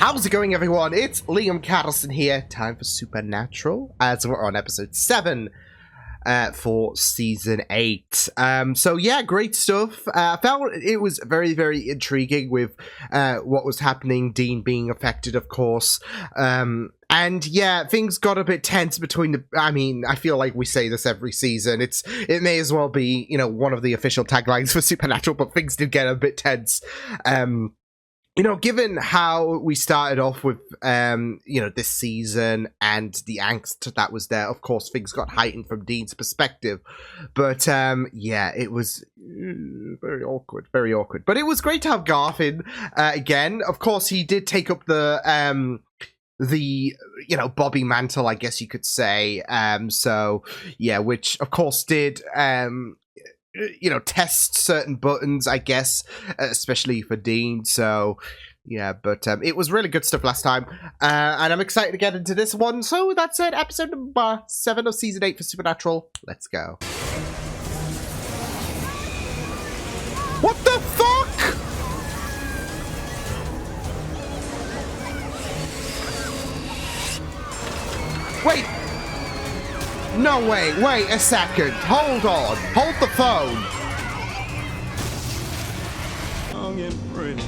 How's it going, everyone? It's Liam Cattleson here. Time for Supernatural, as we're on episode 7 for season 8. So yeah, great stuff. I felt it was very, very intriguing with what was happening, Dean being affected, of course. And yeah, things got a bit tense between the... I mean, I feel like we say this every season. It may as well be, you know, one of the official taglines for Supernatural, but things did get a bit tense. You know, given how we started off with, you know, this season and the angst that was there, of course, things got heightened from Dean's perspective. But, yeah, it was very awkward, very awkward. But it was great to have Garth in again. Of course, he did take up the you know, Bobby mantle, I guess you could say. So, yeah, which, of course, did... you know, test certain buttons, I guess, especially for Dean. So, yeah, but it was really good stuff last time, and I'm excited to get into this one. So, with that said, episode number 7 of season 8 for Supernatural. Let's go. What the fuck? Wait. No, wait a second. Hold on. Hold the phone. Young and pretty.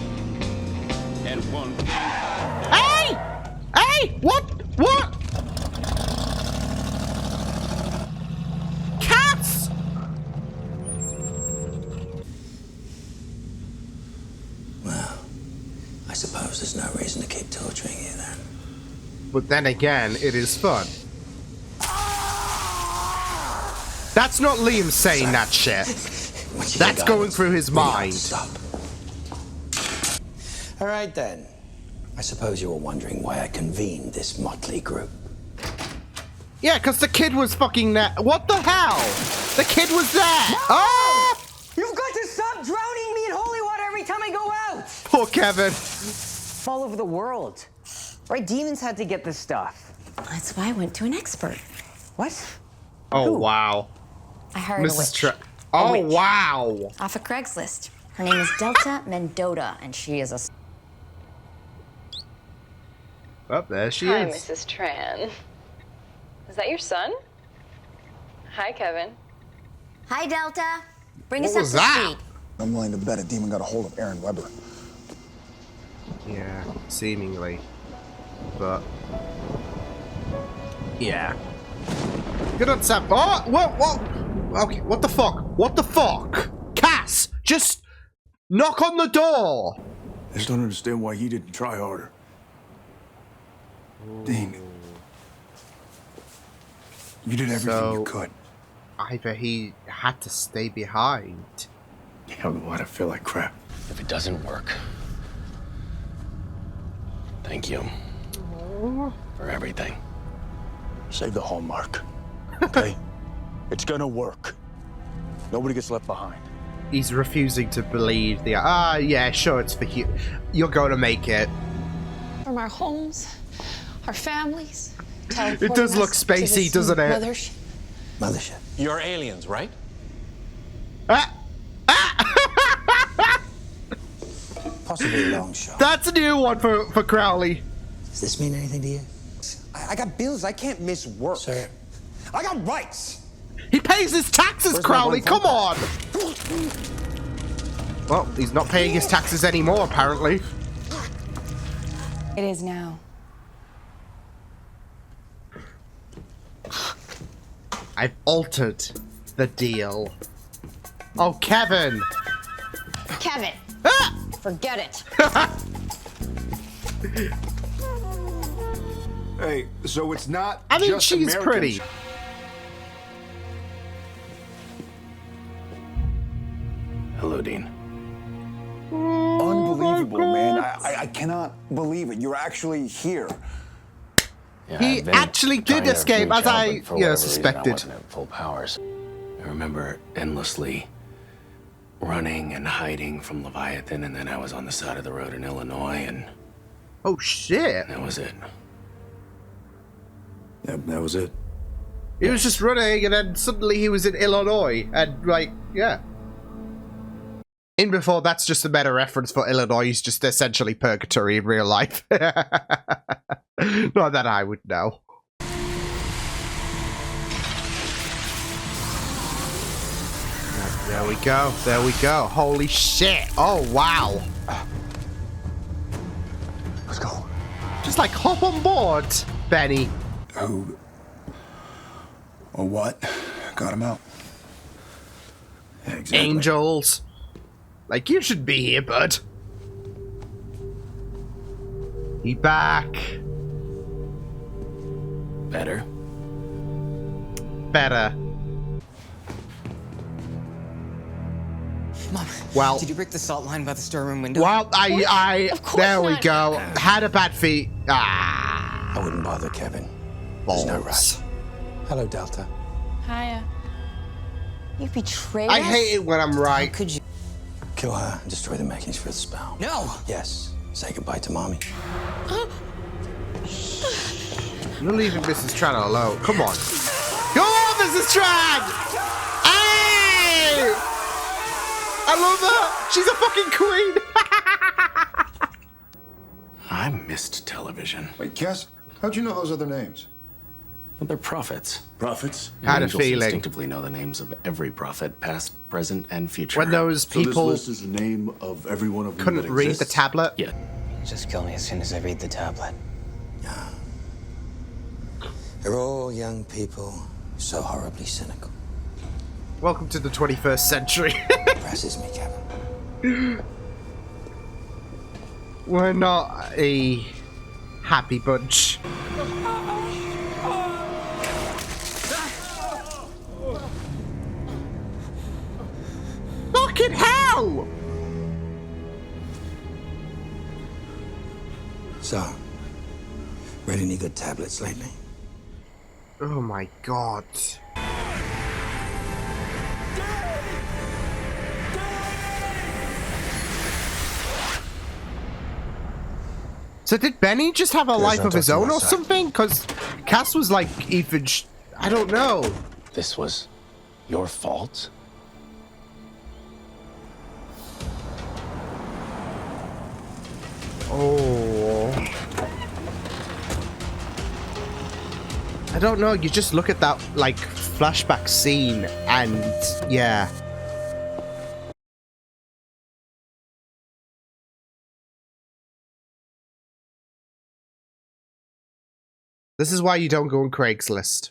And one. Hey! Hey! What? Cats! Well, I suppose there's no reason to keep torturing you then. But then again, it is fun. That's not Liam saying that shit. That's going through his mind. Stop. All right then. I suppose you were wondering why I convened this motley group. Yeah, because the kid was fucking there. What the hell? The kid was there. No! Oh! You've got to stop drowning me in holy water every time I go out. Poor Kevin. All over the world. Right? Demons had to get this stuff. That's why I went to an expert. What? Oh, Who? wow. I hired a witch. Oh, witch. wow. Off of Craigslist. Her name is Delta Mendota, and she is a... Oh, there she Hi, is. Mrs. Tran. Is that your son? Hi, Kevin. Hi, Delta. Bring What us up was to that? speed. I'm willing to bet a demon got a hold of Aaron Weber. Yeah, seemingly. But... yeah. Good on Sam. Oh, what? Okay, what the fuck? What the fuck? Cass, just knock on the door. I just don't understand why he didn't try harder. Dean, you did everything you could. Either he had to stay behind. Yeah, but why'd I feel like crap? If it doesn't work, thank you for everything. Save the hallmark, okay? It's gonna work. Nobody gets left behind. He's refusing to believe the... yeah, sure, it's for you. You're gonna make it. From our homes, our families. It does look spacey, doesn't it? Mothership. Mothership. You're aliens, right? Possibly a long shot. That's a new one for Crowley. Does this mean anything to you? I got bills. I can't miss work. Sir. I got rights. He pays his taxes, Where's my Crowley. one Come on. Well, he's not paying his taxes anymore, apparently. It is now. I've altered the deal. Oh, Kevin. Kevin, Ah! forget it. Hey, so it's not I mean, just she's Americans. pretty. Hello, Dean. Unbelievable, man. I cannot believe it. You're actually here. Yeah, He I've been actually did trying to escape, reach as out, I, but for you know, whatever reason, suspected. I wasn't at full powers. I remember endlessly running and hiding from Leviathan, and then I was on the side of the road in Illinois, and Oh, shit. that was it. Yeah, that was it. He was just running, and then suddenly he was in Illinois, and, like, yeah. In before, that's just a meta reference for Illinois. Is just essentially purgatory in real life. Not that I would know. There we go. There we go. Holy shit. Oh, wow. Let's go. Just like hop on board, Benny. Who or what got him out? Yeah, exactly. Angels. Like, you should be here, bud. He back. Better. Better. Mom, Well- did you break the salt line by the storeroom window? Well, Of course there we not. go. Had a bad feet. Ah. I wouldn't bother Kevin. There's no Balls. rush. Hello, Delta. Hiya. You betrayed I us? hate it when I'm right. Could you? Kill her and destroy the makings for the spell. No! Yes. Say goodbye to mommy. You're leaving Mrs. Tran alone. Come on. Go on, Mrs. Tran! Hey! I love her. She's a fucking queen. I missed television. Wait, Cass, how'd you know those other names? Well, they're prophets. Prophets? Had a Angels feeling. instinctively know the names of every prophet, past, present, and future. When those So this people list is the name of every one of them couldn't that read the exists? tablet. Yeah. Just kill me as soon as I read the tablet. They're all young people, so horribly cynical. Welcome to the 21st century. Impresses me, Kevin. We're not a happy bunch. Fucking hell! So, read any good tablets lately? Oh my god. So did Benny just have a life no of his talking own or outside. something? Because Cass was like even... I don't know. This was your fault? Oh. I don't know. You just look at that, like, flashback scene and, yeah. This is why you don't go on Craigslist.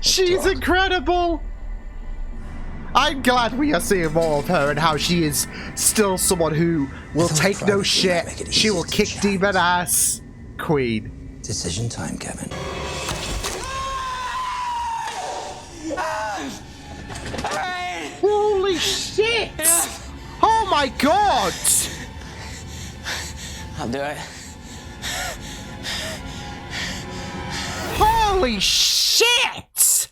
She's incredible! I'm glad we are seeing more of her and how she is still someone who will thought take no privacy might shit. make it She will easier to kick chat. demon ass. Queen. Decision time, Kevin. Holy shit! Oh my god! I'll do it. Holy shit!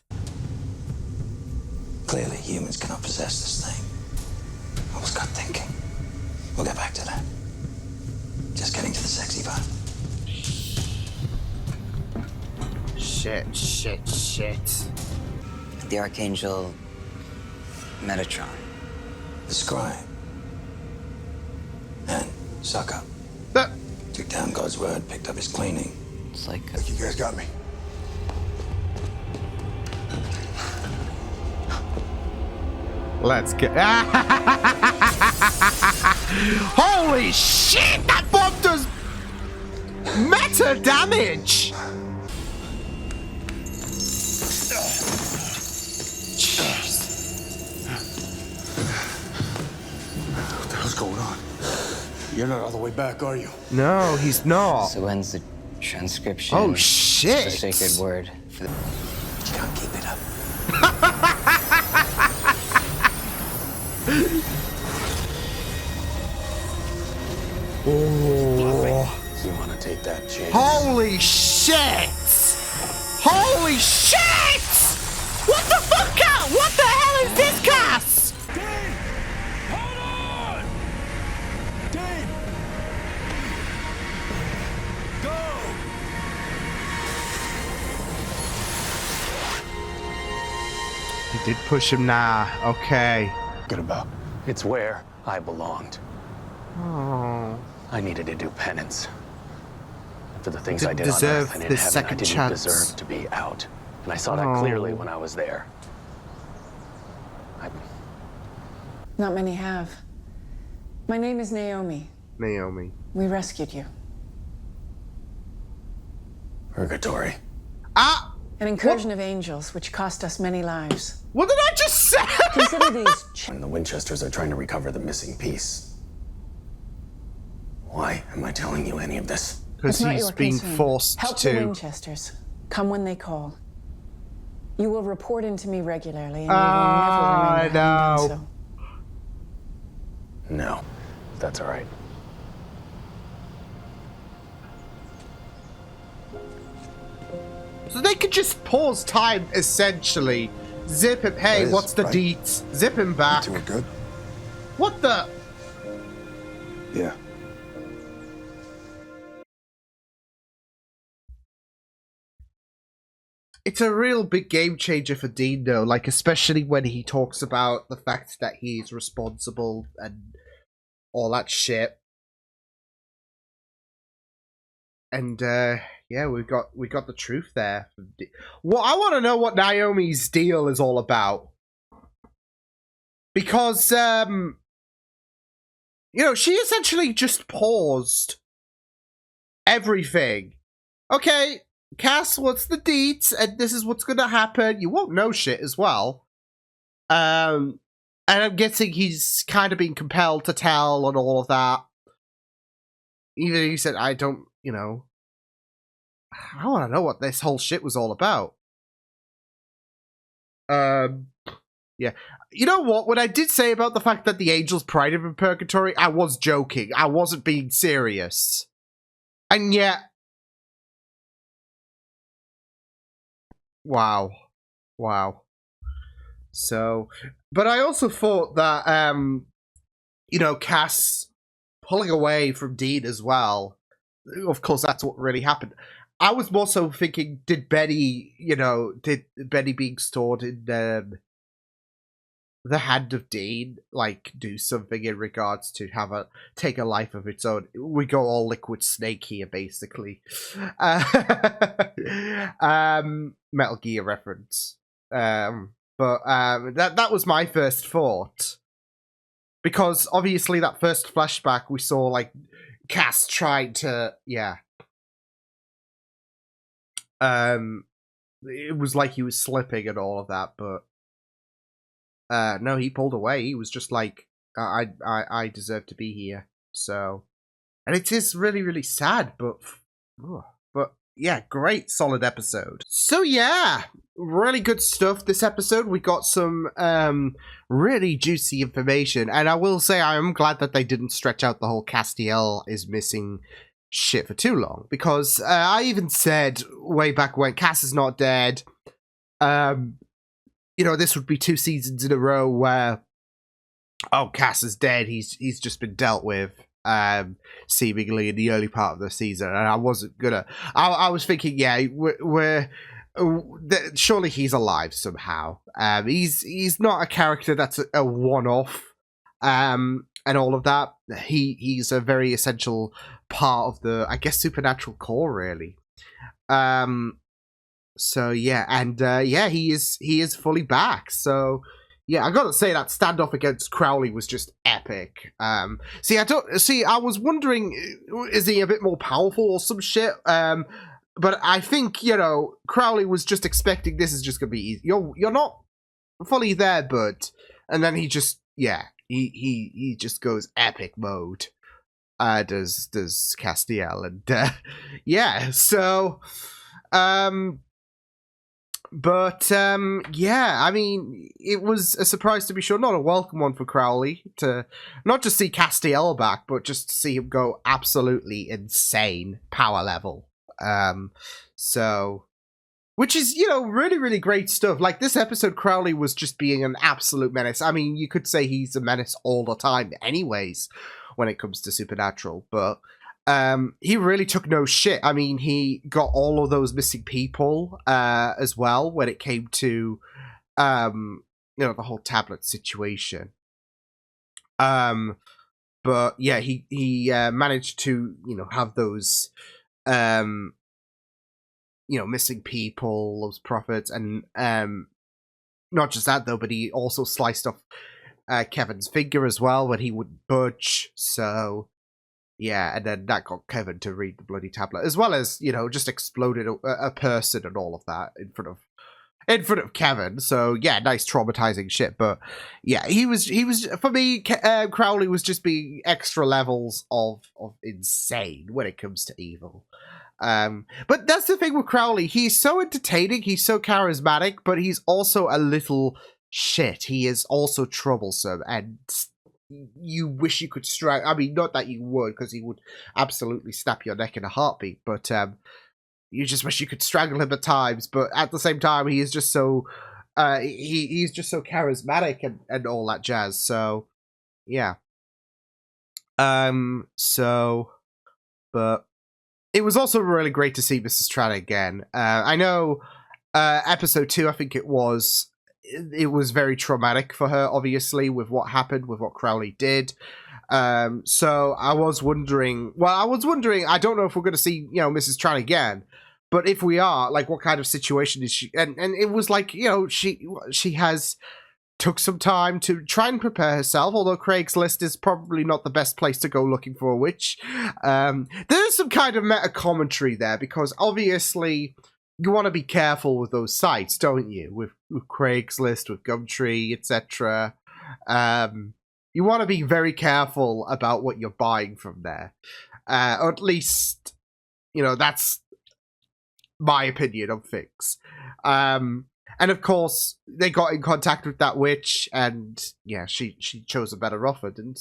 Clearly, humans cannot possess this thing. I was gut thinking. We'll get back to that. Just getting to the sexy part. Shit, shit, shit. The Archangel Metatron. The scribe. And suck up. But Took down God's word, picked up his cleaning. It's like You guys got me. let's get. Holy shit! That bomb does meta damage! What the hell's going on? You're not all the way back, are you? No, he's not. So when's the transcription? Oh The shit! sacred word for the... You can't keep it up. You want to take that chance? Holy shit! Holy shit! What the fuck? What the hell is this, Cass? He Did push him now. Okay. Good about. It's where I belonged. Oh. I needed to do penance. For the things I Didn't did on deserve Earth and in this heaven, I second didn't chance. deserve to be out. And I saw that clearly when I was there. Not many have. My name is Naomi. Naomi. We rescued you. Purgatory. Ah! An incursion of angels, which cost us many lives. What did I just say? Consider these. And the Winchesters are trying to recover the missing piece. Why am I telling you any of this? Because It's not he's your being concern. forced Help the to. Winchesters. Come when they call. You will report into me regularly, and you will never remember having done so. No, that's all right. So they could just pause time, essentially. Zip him. Hey, That is what's the right. deets? Zip him back. Doing good? What the? Yeah. It's a real big game changer for Dean, though. Like, especially when he talks about the fact that he's responsible and all that shit. And yeah, we got the truth there. Well, I want to know what Naomi's deal is all about, because you know, she essentially just paused everything. Okay, Cass, what's the deets? And this is what's gonna happen. You won't know shit as well. And I'm guessing he's kind of being compelled to tell and all of that. Even he said, I don't, you know, I want to know what this whole shit was all about. Yeah. You know what? When I did say about the fact that the angels pried him in purgatory, I was joking. I wasn't being serious. And yet... Wow. Wow. So... But I also thought that, you know, Cass pulling away from Dean as well. Of course, that's what really happened. I was more so thinking, did Benny, you know, did Benny being stored in the hand of Dean, like, do something in regards to take a life of its own? We go all Liquid Snake here, basically. Metal Gear reference. But that was my first thought. Because, obviously, that first flashback, we saw, like, Cass tried to, yeah. It was like he was slipping and all of that, but no, he pulled away. He was just like, I deserve to be here. So, and it is really, really sad, but yeah, great, solid episode. So yeah, really good stuff this episode. We got some really juicy information, and I will say I am glad that they didn't stretch out the whole Castiel is missing shit for too long, because I even said way back when Cass is not dead, you know, this would be 2 seasons in a row where, oh, Cass is dead, he's just been dealt with, seemingly in the early part of the season, and I wasn't gonna, I was thinking, yeah, surely he's alive somehow. He's not a character that's a one-off, and all of that. He's a very essential part of the, I guess, supernatural core, really. So yeah, and yeah, he is fully back. So yeah, I gotta say that standoff against Crowley was just epic. I was wondering, is he a bit more powerful or some shit? But I think, you know, Crowley was just expecting this is just gonna be easy. You're not fully there, bud. And then he just, yeah, he just goes epic mode. Does Castiel, and yeah, so yeah, I mean, it was a surprise to be sure, not a welcome one for Crowley, to not just see Castiel back, but just to see him go absolutely insane power level. So, which is, you know, really, really great stuff. Like, this episode, Crowley was just being an absolute menace. I mean, you could say he's a menace all the time anyways, when it comes to Supernatural, but he really took no shit. I mean, he got all of those missing people as well when it came to the whole tablet situation. But yeah, he managed to have those missing people, those prophets, and not just that though, but he also sliced off Kevin's finger as well when he wouldn't budge. So yeah, and then that got Kevin to read the bloody tablet, as well as just exploded a person and all of that in front of Kevin. So yeah, nice traumatizing shit. But yeah, he was for me, Crowley was just being extra levels of insane when it comes to evil. But that's the thing with Crowley. He's so entertaining, he's so charismatic, but he's also a little shit. He is also troublesome, and you wish you could strike. I mean, not that you would, because he would absolutely snap your neck in a heartbeat, but you just wish you could strangle him at times. But at the same time, he is just so he's just so charismatic and all that jazz. So yeah. But it was also really great to see Mrs. Tran again. I know episode 2, I think it was very traumatic for her, obviously, with what happened, with what Crowley did. So I was wondering, I don't know if we're going to see, Mrs. Tran again, but if we are, like, what kind of situation is she? And it was like, she has took some time to try and prepare herself, although Craigslist is probably not the best place to go looking for a witch. There's some kind of meta commentary there, because obviously you want to be careful with those sites, don't you? With Craigslist, with Gumtree, etc. You want to be very careful about what you're buying from there. Or at least, that's my opinion of things. And of course, they got in contact with that witch, and yeah, she chose a better offer, didn't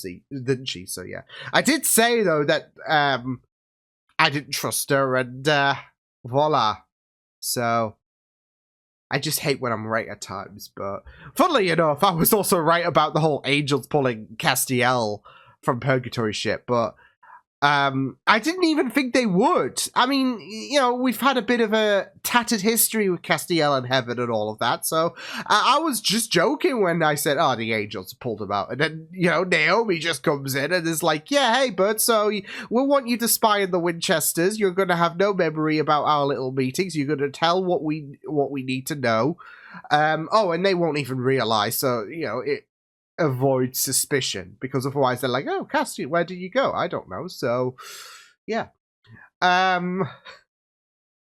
she? So yeah, I did say though that I didn't trust her, and voila. So I just hate when I'm right at times. But funnily enough, I was also right about the whole angels pulling Castiel from purgatory shit, but I didn't even think they would. I mean, we've had a bit of a tattered history with Castiel and heaven and all of that, so I was just joking when I said, oh, the angels pulled him out. And then, Naomi just comes in and is like, yeah, hey, bud, so we want you to spy on the Winchesters. You're going to have no memory about our little meetings. You're going to tell what we need to know. And they won't even realize, so, it avoid suspicion, because otherwise they're like, oh, Castiel, where did you go? I don't know. So yeah.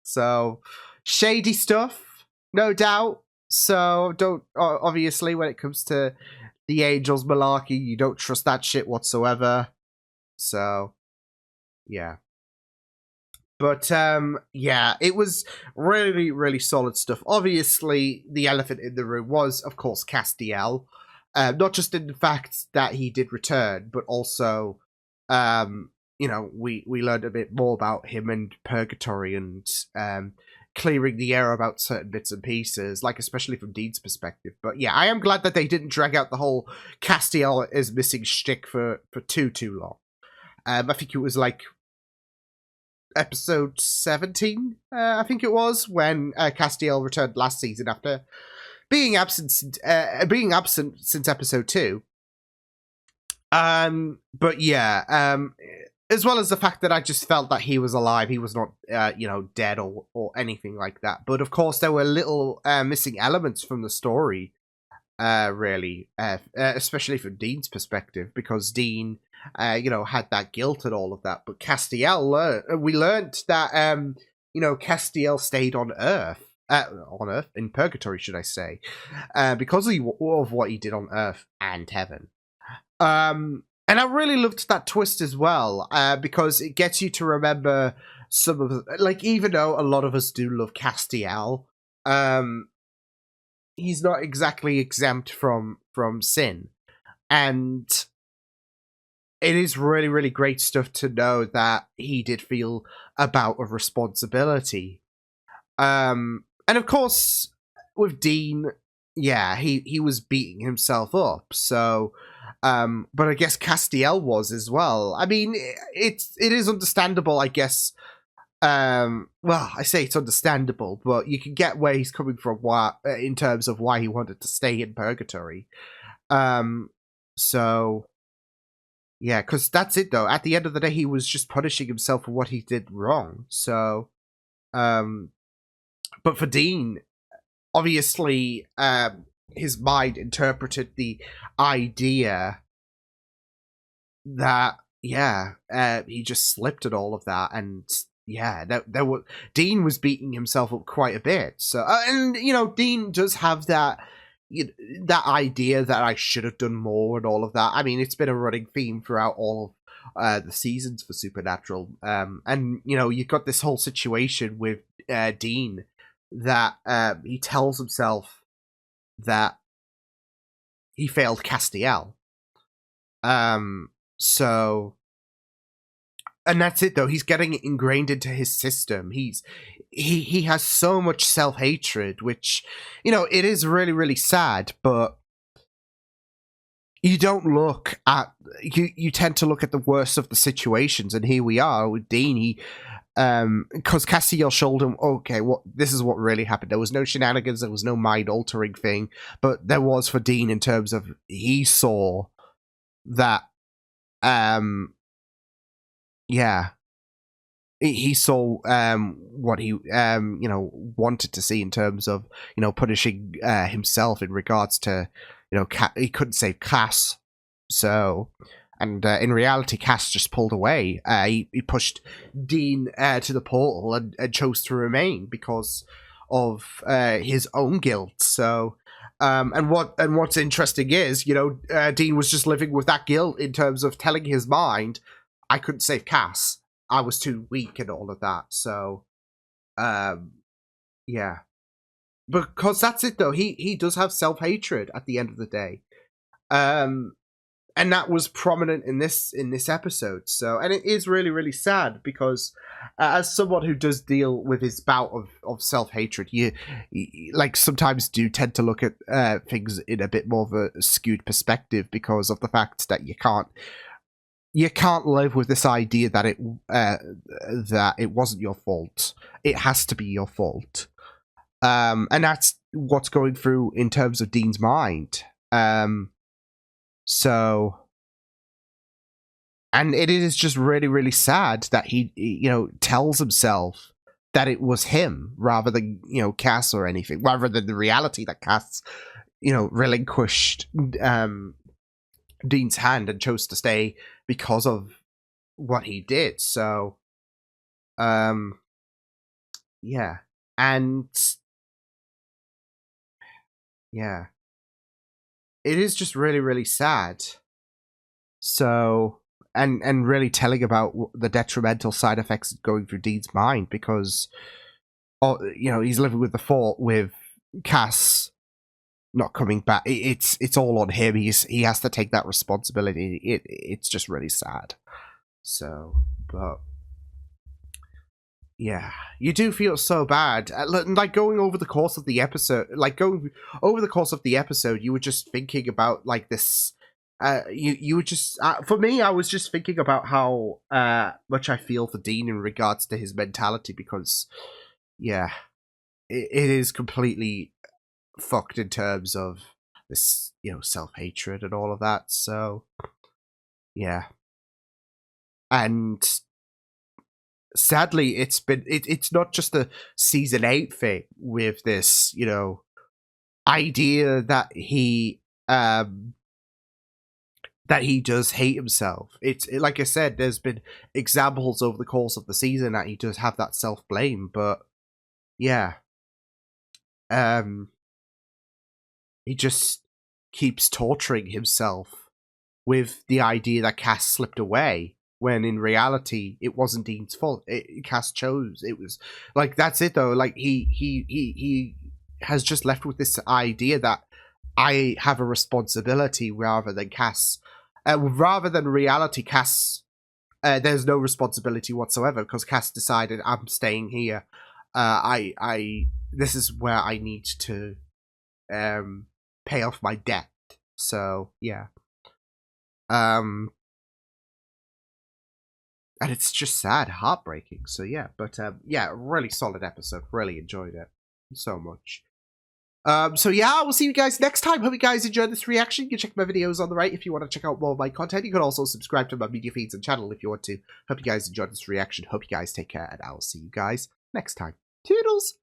So shady stuff, no doubt. So don't, obviously, when it comes to the angels malarkey, you don't trust that shit whatsoever. So yeah. But yeah, it was really, really solid stuff. Obviously, the elephant in the room was, of course, Castiel. Not just in the fact that he did return, but also, we learned a bit more about him and Purgatory, and clearing the air about certain bits and pieces, like especially from Dean's perspective. But yeah, I am glad that they didn't drag out the whole Castiel is missing shtick for too long. I think it was like episode 17, I think it was, when Castiel returned last season after being absent since episode 2. But yeah, as well as the fact that I just felt that he was alive, he was not, dead or anything like that. But of course, there were little missing elements from the story, really, especially from Dean's perspective, because Dean, had that guilt and all of that. But Castiel, we learned that, Castiel stayed on Earth. In Purgatory, should I say, because of what he did on Earth and Heaven. And I really loved that twist as well, because it gets you to remember some of, like, even though a lot of us do love Castiel, he's not exactly exempt from sin. And it is really, really great stuff to know that he did feel a bout of responsibility. And of course, with Dean, yeah, he was beating himself up. So, but I guess Castiel was as well. I mean, it is understandable, I guess, well, I say it's understandable, but you can get where he's coming from in terms of why he wanted to stay in purgatory. So yeah, because that's it though. At the end of the day, he was just punishing himself for what he did wrong. So, but for Dean, obviously, his mind interpreted the idea that he just slipped at all of that, and Dean was beating himself up quite a bit. So, and Dean does have that that idea that I should have done more and all of that. I mean, it's been a running theme throughout all of the seasons for Supernatural. And you've got this whole situation with Dean that he tells himself that he failed Castiel. So, and that's it though. He's getting it ingrained into his system. He has so much self-hatred, which, it is really, really sad, but you don't look at, you tend to look at the worst of the situations, and here we are with Dean. Because Castiel showed him, okay, this is what really happened. There was no shenanigans, there was no mind-altering thing, but there was for Dean in terms of he saw that, he saw what he wanted to see in terms of punishing himself in regards to he couldn't save Cass, so and in reality Cass just pulled away. He pushed Dean to the portal and chose to remain because of his own guilt. So and what's interesting is Dean was just living with that guilt in terms of telling his mind, I couldn't save Cass, I was too weak and all of that. So, yeah. Because that's it, though. He does have self-hatred at the end of the day. And that was prominent in this episode. So, and it is really, really sad because as someone who does deal with his bout of self-hatred, you like sometimes do tend to look at things in a bit more of a skewed perspective because of the fact that you can't live with this idea that it wasn't your fault. It has to be your fault. And that's what's going through in terms of Dean's mind. So, and it is just really, really sad that he tells himself that it was him rather than, Cass or anything, rather than the reality that Cass, relinquished, Dean's hand and chose to stay because of what he did. So, yeah. And, yeah. It is just really, really sad. So, and really telling about the detrimental side effects going through Dean's mind because, he's living with the thought with Cass not coming back. It's all on him. He has to take that responsibility. It's just really sad. So, but yeah, you do feel so bad. Like going over the course of the episode, you were just thinking about like this. You were just for me, I was just thinking about how much I feel for Dean in regards to his mentality because, yeah, it is completely fucked in terms of this, self-hatred and all of that. So, yeah. And sadly, it's not just a season 8 thing with this, idea that he does hate himself. It's like I said, there's been examples over the course of the season that he does have that self-blame, but yeah. He just keeps torturing himself with the idea that Cass slipped away, when in reality it wasn't Dean's fault. Cass chose. It was like, that's it though. Like he has just left with this idea that I have a responsibility rather than Cass. Rather than reality, Cass, there's no responsibility whatsoever because Cass decided I'm staying here. This is where I need to pay off my debt. So yeah. And it's just sad, heartbreaking. So yeah, but yeah, really solid episode. Really enjoyed it so much. So yeah, we'll see you guys next time. Hope you guys enjoyed this reaction. You can check my videos on the right if you want to check out more of my content. You can also subscribe to my media feeds and channel if you want to. Hope you guys enjoyed this reaction. Hope you guys take care, and I will see you guys next time. Toodles!